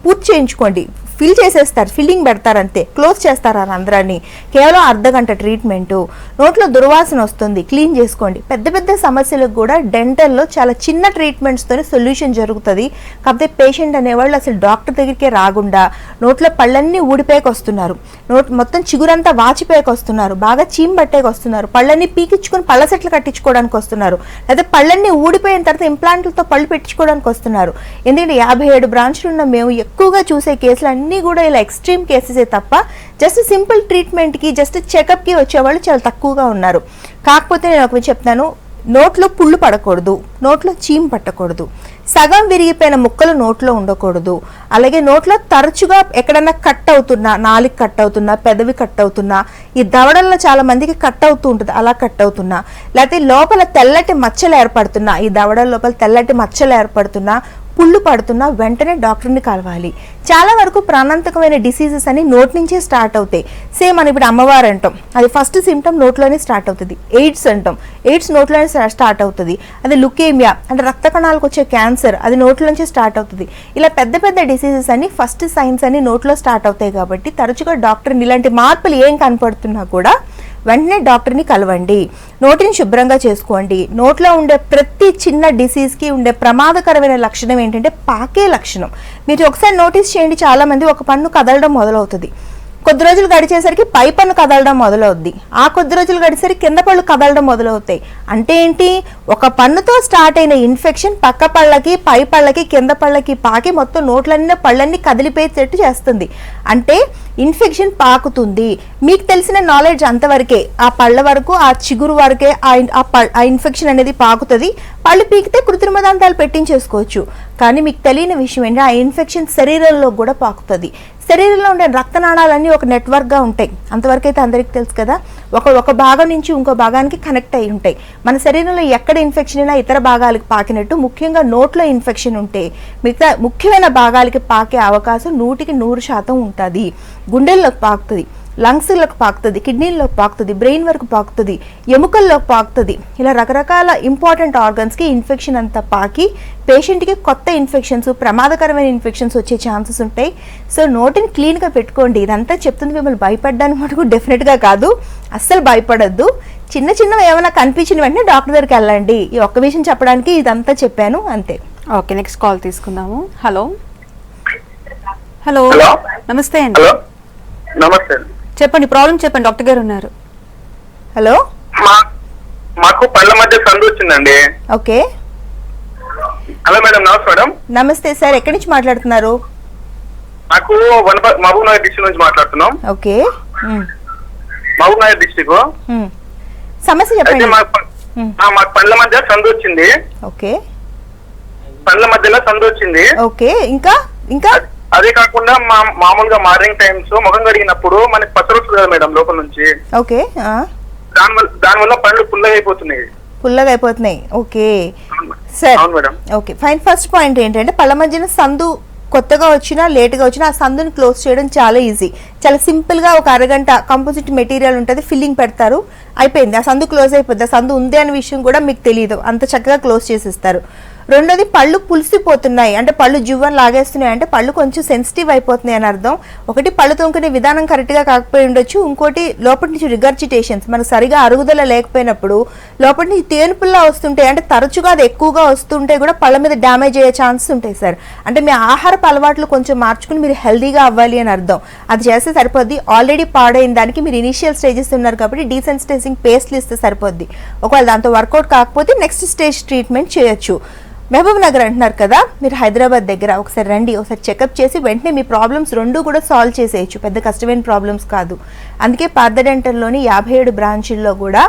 పూర్తి చేయించుకోండి. ఫిల్ చేసేస్తారు, ఫిల్లింగ్ పెడతారు, అంతే, క్లోజ్ చేస్తారు ఆ రంధ్రాన్ని. కేవలం అర్ధగంట ట్రీట్మెంటు. నోట్లో దుర్వాసన వస్తుంది, క్లీన్ చేసుకోండి. పెద్ద పెద్ద సమస్యలకు కూడా డెంటల్లో చాలా చిన్న ట్రీట్మెంట్స్తోనే సొల్యూషన్ జరుగుతుంది. కాకపోతే పేషెంట్ అనేవాళ్ళు అసలు డాక్టర్ దగ్గరికే రాకుండా నోట్లో పళ్ళన్నీ ఊడిపోయాక వస్తున్నారు, మొత్తం చిగురంతా వాచిపోయాక వస్తున్నారు, బాగా చీమ్ పట్టేకి వస్తున్నారు, పళ్ళన్నీ పీకించుకొని పళ్ళ సెట్లు కట్టించుకోవడానికి వస్తున్నారు, లేదా పళ్ళన్నీ ఊడిపోయిన తర్వాత ఇంప్లాంట్లతో పళ్ళు పెట్టించుకోవడానికి వస్తున్నారు. ఎందుకంటే 57 బ్రాంచ్లు ఉన్న మేము ఎక్కువగా చూసే కేసులు అన్నీ కూడా ఇలా ఎక్స్ట్రీమ్ కేసెసే తప్ప జస్ట్ సింపుల్ ట్రీట్మెంట్కి, జస్ట్ చెకప్కి వచ్చేవాళ్ళు చాలా తక్కువగా ఉన్నారు. కాకపోతే నేను ఒకటి చెప్తాను, నోట్లో పుళ్ళు పడకూడదు, నోట్లో చీమ్ పట్టకూడదు, సగం విరిగిపోయిన ముక్కలు నోట్లో ఉండకూడదు. అలాగే నోట్లో తరచుగా ఎక్కడన్నా కట్ అవుతున్నా, నాలుగు కట్ అవుతున్నా, పెదవి కట్ అవుతున్నా, ఈ దవడల్లో చాలా మందికి కట్ అవుతూ ఉంటుంది, అలా కట్ అవుతున్నా, లేకపోతే లోపల తెల్లటి మచ్చలు ఏర్పడుతున్నా, ఈ దవడల లోపల తెల్లటి మచ్చలు ఏర్పడుతున్నా, పుళ్ళు పడుతున్నా వెంటనే డాక్టర్ని కలవాలి. చాలా వరకు ప్రాణాంతకమైన డిసీజెస్ అని నోటి నుంచే స్టార్ట్ అవుతాయి. సేమ్ మనం ఇప్పుడు అమ్మవారు అంటాం, అది ఫస్ట్ సిమ్టమ్ నోట్లోనే స్టార్ట్ అవుతుంది. ఎయిడ్స్ అంటాం, ఎయిడ్స్ నోట్లోనే స్టార్ట్ అవుతుంది. అది లుకేమియా అంటే రక్త కణాలకు వచ్చే క్యాన్సర్, అది నోట్లోంచి స్టార్ట్ అవుతుంది. ఇలా పెద్ద పెద్ద డిసీజెస్ అని ఫస్ట్ సైన్స్ అని నోట్లో స్టార్ట్ అవుతాయి. కాబట్టి తరచుగా డాక్టర్ని ఇలాంటి మార్పులు ఏం కనపడుతున్నా కూడా వెంటనే డాక్టర్ని కలవండి. నోటిని శుభ్రంగా చేసుకోండి. నోట్లో ఉండే ప్రతి చిన్న డిసీజ్కి ఉండే ప్రమాదకరమైన లక్షణం ఏంటంటే పాకే లక్షణం. మీరు ఒకసారి నోటీస్ చేయండి, చాలామంది ఒక పన్ను కదలడం మొదలవుతుంది, కొద్ది రోజులు గడిచేసరికి పై పన్ను కదలడం మొదలవుద్ది, ఆ కొద్ది రోజులు గడిచేసరికి కింద పళ్ళు కదలడం మొదలవుతాయి. అంటే ఏంటి, ఒక పన్నుతో స్టార్ట్ అయిన ఇన్ఫెక్షన్ పక్క పళ్ళకి, పై పళ్ళకి, కింద పళ్ళకి పాకి మొత్తం నోట్లన్నీ పళ్ళన్నీ కదిలిపోయేటట్టు చేస్తుంది. అంటే ఇన్ఫెక్షన్ పాకుతుంది. మీకు తెలిసిన నాలెడ్జ్ అంతవరకే, ఆ పళ్ళ వరకు, ఆ చిగురు వరకే ఆ ఇన్ఫెక్షన్ అనేది పాకుతుంది. పళ్ళు పీకితే కృత్రిమ దంతాలు పెట్టించేసుకోవచ్చు. కానీ మీకు తెలియని విషయం ఏంటంటే ఆ ఇన్ఫెక్షన్ శరీరంలో కూడా పాకుతుంది. శరీరంలో ఉండే రక్తనాళాలన్నీ ఒక నెట్వర్క్గా ఉంటాయి, అంతవరకు అయితే అందరికీ తెలుసు కదా. ఒక భాగం నుంచి ఇంకో భాగానికి కనెక్ట్ అయి ఉంటాయి. మన శరీరంలో ఎక్కడ ఇన్ఫెక్షన్ అయినా ఇతర భాగాలకు పాకినట్టు ముఖ్యంగా నోట్లో ఇన్ఫెక్షన్ ఉంటే మిగతా ముఖ్యమైన భాగాలకి పాకే అవకాశం 100% ఉంటుంది. గుండెల్లోకి పాకుతుంది, లంగ్స్లోకి పాకుతుంది, కిడ్నీల్లోకి పాకుతుంది, బ్రెయిన్ వరకు పాకుతుంది, ఎముకల్లోకి పాకుతుంది. ఇలా రకరకాల ఇంపార్టెంట్ ఆర్గన్స్కి ఇన్ఫెక్షన్ అంతా పాకి పేషెంట్కి కొత్త ఇన్ఫెక్షన్స్, ప్రమాదకరమైన ఇన్ఫెక్షన్స్ వచ్చే ఛాన్సెస్ ఉంటాయి. సో నోటిని క్లీన్గా పెట్టుకోండి. ఇదంతా చెప్తుంది మిమ్మల్ని భయపడ్డానికి మటుకు డెఫినెట్గా కాదు, అస్సలు భయపడద్దు. చిన్న చిన్నవి ఏమైనా కనిపించిన వెంటనే డాక్టర్ దగ్గరికి వెళ్ళండి. ఈ ఒక్క విషయం చెప్పడానికి ఇదంతా చెప్పాను, అంతే. ఓకే, నెక్స్ట్ కాల్ తీసుకుందాము. Hello hello hello. నమస్తే అండి. హలో నమస్తే. చెప్పండి, ప్రాబ్లం చెప్పండి, డాక్టర్ గారు ఉన్నారు. హలో, మాకు పళ్ళ మధ్య సందు వచ్చిందండి. ఓకే. హలో మేడం, నమస్తే మేడం. నమస్తే సార్, ఎక్కడి నుంచి మాట్లాడుతున్నారు? నాకు మహబూబ్ నగర్ డిస్ట్రిక్ట్ నుంచి మాట్లాడుతున్నాం. Okay, Mahabubnagar district. సమస్య అయితే చెప్పండి. మాకు పళ్ళ మధ్య సందు వచ్చింది. ఓకే, పళ్ళ మధ్యలో సందు వచ్చింది. ఓకే. ఇంకా ఇంకా అదే కాకుండా మామూలుగా మార్నింగ్ టైమ్స్ ముఖం కడిగినప్పుడు మనకి పచ్చరు వస్తుంది కదా మేడం లోపల నుంచి. ఓకే, దానివల్ల పళ్ళు పుల్లగా అయిపోతున్నాయి. పుల్లగా అయిపోతున్నాయి. Okay sir. అవును madam. Okay fine. First point ఏంటంటే పళ్ళ మధ్యన సందు కొత్తగా వచ్చినా లేట్గా వచ్చినా ఆ సందుని క్లోజ్ చేయడం చాలా ఈజీ. చాలా సింపుల్గా ఒక అరగంట కంపోజిట్ మెటీరియల్ ఉంటుంది, ఫిల్లింగ్ పెడతారు, అయిపోయింది. ఆ సందు క్లోజ్ అయిపోద్ది. ఆ సందు ఉంది అనే విషయం కూడా మీకు తెలియదు, అంత చక్కగా క్లోజ్ చేసేస్తారు. రెండోది, పళ్ళు పులిసిపోతున్నాయి అంటే పళ్ళు జువ్వని లాగేస్తున్నాయి అంటే పళ్ళు కొంచెం సెన్సిటివ్ అయిపోతున్నాయి అని అర్థం. ఒకటి, పళ్ళు తొంకునే విధానం కరెక్ట్గా కాకపోయి ఉండొచ్చు. ఇంకోటి, లోపటి నుంచి రిగర్జిటేషన్స్, మనకు సరిగా అరుగుదల లేకపోయినప్పుడు లోపటి నుంచి తేనుపుల్లా వస్తుంటాయి అంటే తరచుగా అది ఎక్కువగా వస్తుంటే కూడా పళ్ళ మీద డ్యామేజ్ అయ్యే ఛాన్సెస్ ఉంటాయి సార్. అంటే మీ ఆహారపు అలవాట్లు కొంచెం మార్చుకుని మీరు హెల్దీగా అవ్వాలి అని అర్థం. అది చేస్తే సరిపోద్ది. ఆల్రెడీ పాడైన దానికి మీరు ఇనిషియల్ స్టేజెస్ ఉన్నారు కాబట్టి డీసెన్సిటైజింగ్ పేస్ట్లు ఇస్తే సరిపోద్ది. ఒకవేళ దాంతో వర్కౌట్ కాకపోతే నెక్స్ట్ స్టేజ్ ట్రీట్మెంట్ చేయొచ్చు. మహబూబ్ నగర్ అంటున్నారు కదా, మీరు హైదరాబాద్ దగ్గర ఒకసారి రండి, ఒకసారి చెకప్ చేసి వెంటనే మీ ప్రాబ్లమ్స్ రెండు కూడా సాల్వ్ చేసేయచ్చు. పెద్ద కష్టమైన ప్రాబ్లమ్స్ కాదు. అందుకే పార్థ డెంటల్లోని 57 బ్రాంచుల్లో కూడా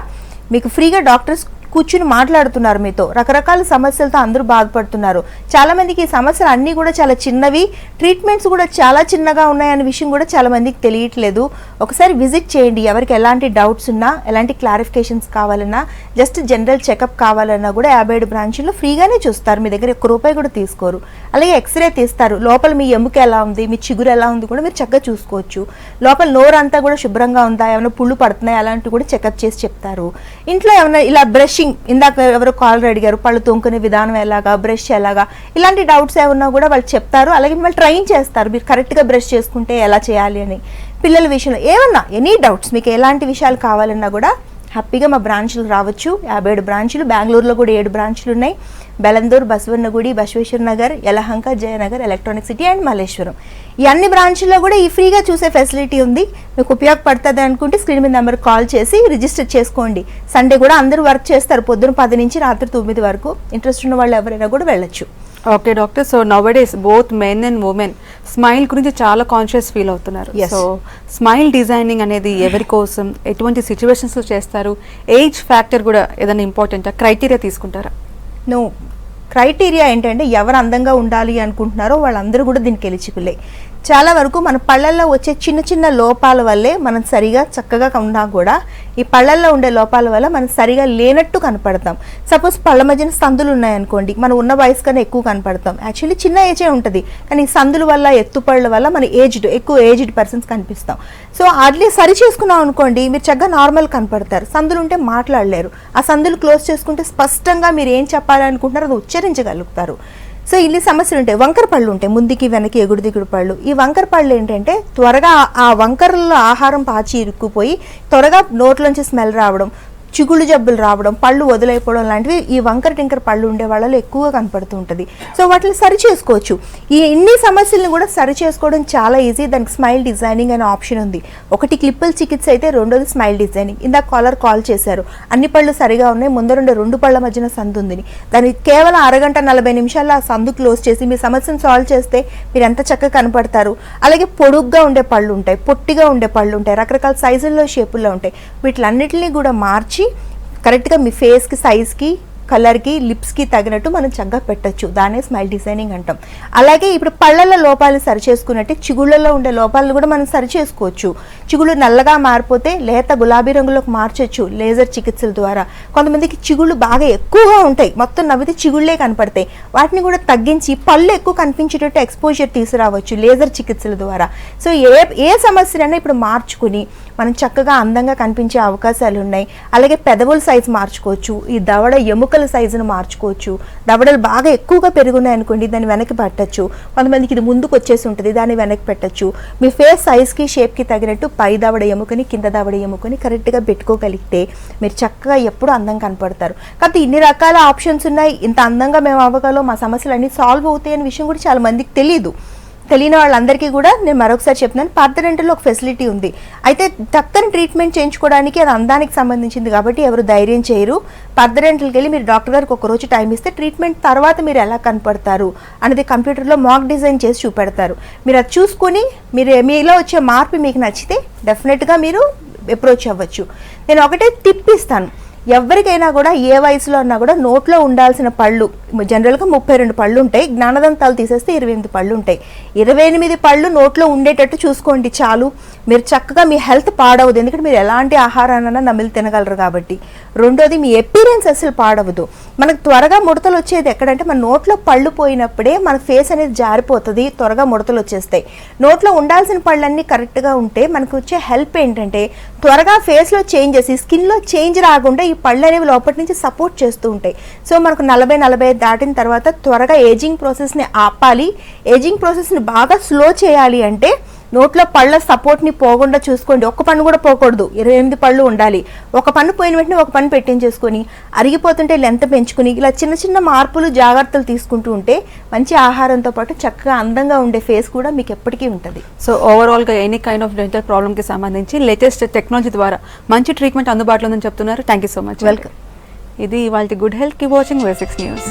మీకు ఫ్రీగా డాక్టర్స్ కూర్చుని మాట్లాడుతున్నారు మీతో. రకరకాల సమస్యలతో అందరూ బాధపడుతున్నారు. చాలా మందికి ఈ సమస్యలు అన్నీ కూడా చాలా చిన్నవి, ట్రీట్మెంట్స్ కూడా చాలా చిన్నగా ఉన్నాయనే విషయం కూడా చాలా మందికి తెలియట్లేదు. ఒకసారి విజిట్ చేయండి. ఎవరికి ఎలాంటి డౌట్స్ ఉన్నా, ఎలాంటి క్లారిఫికేషన్స్ కావాలన్నా, జస్ట్ జనరల్ చెకప్ కావాలన్నా కూడా 57 బ్రాంచుల్లో ఫ్రీగానే చూస్తారు. మీ దగ్గర ₹1 కూడా తీసుకోరు. అలాగే ఎక్స్రే తీస్తారు. లోపల మీ ఎముక ఎలా ఉంది, మీ చిగురు ఎలా ఉంది కూడా మీరు చక్కగా చూసుకోవచ్చు. లోపల నోరు అంతా కూడా శుభ్రంగా ఉందా, ఏమైనా పుళ్ళు పడుతున్నాయి అలాంటివి కూడా చెకప్ చేసి చెప్తారు. ఇంట్లో ఏమైనా ఇలా బ్రషింగ్, ఇందాక ఎవరో కాలర్ అడిగారు పళ్ళు తొంకునే విధానం ఎలాగా, బ్రష్ ఎలాగా, ఇలాంటి డౌట్స్ ఏమన్నా కూడా వాళ్ళు చెప్తారు. అలాగే మిమ్మల్ని ట్రైన్ చేస్తారు, మీరు కరెక్ట్గా బ్రష్ చేసుకుంటే ఎలా చేయాలి అని. పిల్లల విషయంలో ఏమన్నా ఎనీ డౌట్స్, మీకు ఎలాంటి విషయాలు కావాలన్నా కూడా హ్యాపీగా మా బ్రాంచ్లు రావచ్చు. 57 బ్రాంచులు, బెంగళూరులో కూడా 7 బ్రాంచులు ఉన్నాయి. Bellandur, Basavanagudi, Basaveshwara Nagar, Yelahanka, Jayanagar, electronic city and Malleshwaram. ఈ అన్ని బ్రాంచుల్లో కూడా ఈ ఫ్రీగా చూసే ఫెసిలిటీ ఉంది. మీకు ఉపయోగపడుతుంది అనుకుంటే స్క్రీన్ మీద నెంబర్ కాల్ చేసి రిజిస్టర్ చేసుకోండి. సండే కూడా అందరూ వర్క్ చేస్తారు, పొద్దున 10 నుంచి రాత్రి 9 వరకు. ఇంట్రెస్ట్ ఉన్న వాళ్ళు ఎవరైనా కూడా వెళ్ళొచ్చు. Okay doctor, so nowadays both men and women smile గురించి చాలా కాన్షియస్ ఫీల్ అవుతున్నారు. సో స్మైల్ డిజైనింగ్ అనేది ఎవరి కోసం, ఎటువంటి సిచ్యువేషన్స్లో చేస్తారు, ఏజ్ ఫ్యాక్టర్ కూడా ఏదైనా ఇంపార్టెంటా, క్రైటీరియా తీసుకుంటారా? నో, క్రైటీరియా ఏంటంటే ఎవరు అందంగా ఉండాలి అనుకుంటున్నారో వాళ్ళందరూ కూడా దీనికి ఎలిజిబులే. చాలా వరకు మన పళ్ళల్లో వచ్చే చిన్న చిన్న లోపాల వల్లే మనం సరిగా చక్కగా ఉన్నా కూడా ఈ పళ్ళల్లో ఉండే లోపాల వల్ల మనం సరిగా లేనట్టు కనపడతాం. సపోజ్ పళ్ళ మధ్యన సందులు ఉన్నాయనుకోండి, మనం ఉన్న వయసు కన్నా ఎక్కువ కనపడతాం. యాక్చువల్లీ చిన్న ఏజే ఉంటుంది, కానీ సందుల వల్ల, ఎత్తుపళ్ళ వల్ల మన ఎక్కువ ఏజ్డ్ పర్సన్స్ కనిపిస్తాం. సో అట్లే సరి చేసుకున్నాం అనుకోండి, మీరు చక్కగా నార్మల్ కనపడతారు. సందులు ఉంటే మాట్లాడలేరు. ఆ సందులు క్లోజ్ చేసుకుంటే స్పష్టంగా మీరు ఏం చెప్పాలనుకుంటున్నారో అది ఉచ్చరించగలుగుతారు. సో ఇన్ని సమస్యలు ఉంటాయి. వంకర పళ్ళు ఉంటాయి, ముందుకి వెనక్కి ఎగుడు దిగుడు పళ్ళు. ఈ వంకర పళ్ళు ఏంటంటే త్వరగా ఆ వంకరల్లో ఆహారం పాచి ఇరుక్కుపోయి త్వరగా నోట్లోంచి స్మెల్ రావడం, చిగుళ్ళు జబ్బులు రావడం, పళ్ళు వదిలైపోవడం లాంటివి ఈ వంకర టింకర పళ్ళు ఉండే వాళ్ళలో ఎక్కువగా కనపడుతూ ఉంటుంది. సో వాటిని సరి చేసుకోవచ్చు. ఈ ఇన్ని సమస్యలను కూడా సరి చేసుకోవడం చాలా ఈజీ. దానికి స్మైల్ డిజైనింగ్ అనే ఆప్షన్ ఉంది. ఒకటి క్లిప్పుల చికిత్స అయితే రెండోది స్మైల్ డిజైనింగ్. ఇందాక కాల్ చేశారు, అన్ని పళ్ళు సరిగా ఉన్నాయి, ముందరుండే 2 పళ్ళ మధ్యన సందు ఉంది. దాన్ని కేవలం అరగంట 40 నిమిషాల్లో ఆ సందు క్లోజ్ చేసి మీ సమస్యను సాల్వ్ చేస్తే మీరు ఎంత చక్కగా కనపడతారు. అలాగే పొడుగ్గా ఉండే పళ్ళు ఉంటాయి, పొట్టిగా ఉండే పళ్ళు ఉంటాయి, రకరకాల సైజుల్లో షేపుల్లో ఉంటాయి. వీటిలన్నిటిని కూడా మార్చి కరెక్ట్గా మీ ఫేస్కి సైజ్కి కలర్కి లిప్స్కి తగినట్టు మనం చక్కగా పెట్టచ్చు. దానే స్మైల్ డిజైనింగ్ అంటాం. అలాగే ఇప్పుడు పళ్ళల్లో లోపాలను సరి చేసుకున్నట్టే చిగుళ్ళలో ఉండే లోపాలను కూడా మనం సరి చేసుకోవచ్చు. చిగుళ్ళు నల్లగా మారిపోతే లేత గులాబీ రంగులోకి మార్చొచ్చు లేజర్ చికిత్సల ద్వారా. కొంతమందికి చిగుళ్ళు బాగా ఎక్కువగా ఉంటాయి, మొత్తం నవ్వితే చిగుళ్ళే కనపడతాయి, వాటిని కూడా తగ్గించి పళ్ళు ఎక్కువ కనిపించేటట్టు ఎక్స్పోజర్ తీసుకురావచ్చు లేజర్ చికిత్సల ద్వారా. సో ఏ సమస్యనైనా ఇప్పుడు మార్చుకుని మనం చక్కగా అందంగా కనిపించే అవకాశాలు ఉన్నాయి. అలాగే పెదవుల సైజు మార్చుకోవచ్చు, ఈ దవడ ఎముకల సైజును మార్చుకోవచ్చు. దవడలు బాగా ఎక్కువగా పెరుగున్నాయి అనుకోండి, దాన్ని వెనక్కి పెట్టచ్చు. కొంతమందికి ఇది ముందుకు వచ్చేసి ఉంటుంది, దాన్ని వెనక్కి పెట్టచ్చు. మీ ఫేస్ సైజ్కి షేప్కి తగినట్టు పై దవడ ఎముకని కింద దవడ ఎముకని కరెక్ట్గా పెట్టుకోగలిగితే మీరు చక్కగా ఎప్పుడు అందంగా కనపడతారు. కాబట్టి ఇన్ని రకాల ఆప్షన్స్ ఉన్నాయి, ఇంత అందంగా మేము అవ్వగలం, మా సమస్యలు అన్నీ సాల్వ్ అవుతాయి అనే విషయం కూడా చాలా మందికి తెలియదు. తెలియని వాళ్ళందరికీ కూడా నేను మరొకసారి చెప్తున్నాను, పార్థడెంటల్లో ఒక ఫెసిలిటీ ఉంది. అయితే చక్కని ట్రీట్మెంట్ చేయించుకోవడానికి అది అందానికి సంబంధించింది కాబట్టి ఎవరు ధైర్యం చేయరు. పార్థడెంటల్కి వెళ్ళి మీరు డాక్టర్ గారికి ఒక రోజు టైం ఇస్తే ట్రీట్మెంట్ తర్వాత మీరు ఎలా కనపడతారు అనేది కంప్యూటర్లో మాక్ డిజైన్ చేసి చూపెడతారు. మీరు అది చూసుకొని మీలో వచ్చే మార్పు మీకు నచ్చితే డెఫినెట్గా మీరు అప్రోచ్ అవ్వచ్చు. నేను ఒకటే టిప్ ఇస్తాను, ఎవరికైనా కూడా ఏ వయసులో ఉన్నా కూడా నోట్లో ఉండాల్సిన పళ్ళు జనరల్గా 32 పళ్ళు ఉంటాయి, జ్ఞానదంతాలు తీసేస్తే 28 పళ్ళు ఉంటాయి. 28 పళ్ళు నోట్లో ఉండేటట్టు చూసుకోండి చాలు. మీరు చక్కగా మీ హెల్త్ పాడవదు, ఎందుకంటే మీరు ఎలాంటి ఆహారాన్నైనా నమిలి తినగలరు కాబట్టి. రెండోది మీ అపీరెన్స్ అసలు పాడవదు. మనకు త్వరగా ముడతలు వచ్చేది ఎక్కడంటే మన నోట్లో పళ్ళు పోయినప్పుడే మన ఫేస్ అనేది జారిపోతుంది, త్వరగా ముడతలు వచ్చేస్తాయి. నోట్లో ఉండాల్సిన పళ్ళన్నీ కరెక్ట్గా ఉంటే మనకు వచ్చే హెల్ప్ ఏంటంటే త్వరగా ఫేస్లో చేంజెస్, ఈ స్కిన్లో చేంజ్ రాకుండా ఈ పళ్ళు అనేవి లోపటి నుంచి సపోర్ట్ చేస్తూ ఉంటాయి. సో మనకు 40-45 దాటిన తర్వాత త్వరగా ఏజింగ్ ప్రాసెస్ని ఆపాలి. ఏజింగ్ ప్రాసెస్ని బాగా స్లో చేయాలి అంటే నోట్లో పళ్ళ సపోర్ట్ని పోకుండా చూసుకోండి. ఒక్క పన్ను కూడా పోకూడదు, 28 పళ్ళు ఉండాలి. ఒక పన్ను పోయిన వెంటనే ఒక పన్ను పెట్టించేసుకొని అరిగిపోతుంటే లెంత్ పెంచుకుని ఇలా చిన్న చిన్న మార్పులు జాగ్రత్తలు తీసుకుంటూ ఉంటే మంచి ఆహారంతో పాటు చక్కగా అందంగా ఉండే ఫేస్ కూడా మీకు ఎప్పటికీ ఉంటుంది. సో ఓవరాల్గా ఎనీ కైండ్ ఆఫ్ డెంటల్ ప్రాబ్లమ్కి సంబంధించి లేటెస్ట్ టెక్నాలజీ ద్వారా మంచి ట్రీట్మెంట్ అందుబాటులో ఉందని చెప్తున్నారు. Thank you so much. Welcome. ఇది వాళ్ళ good health. Keep watching V6 news.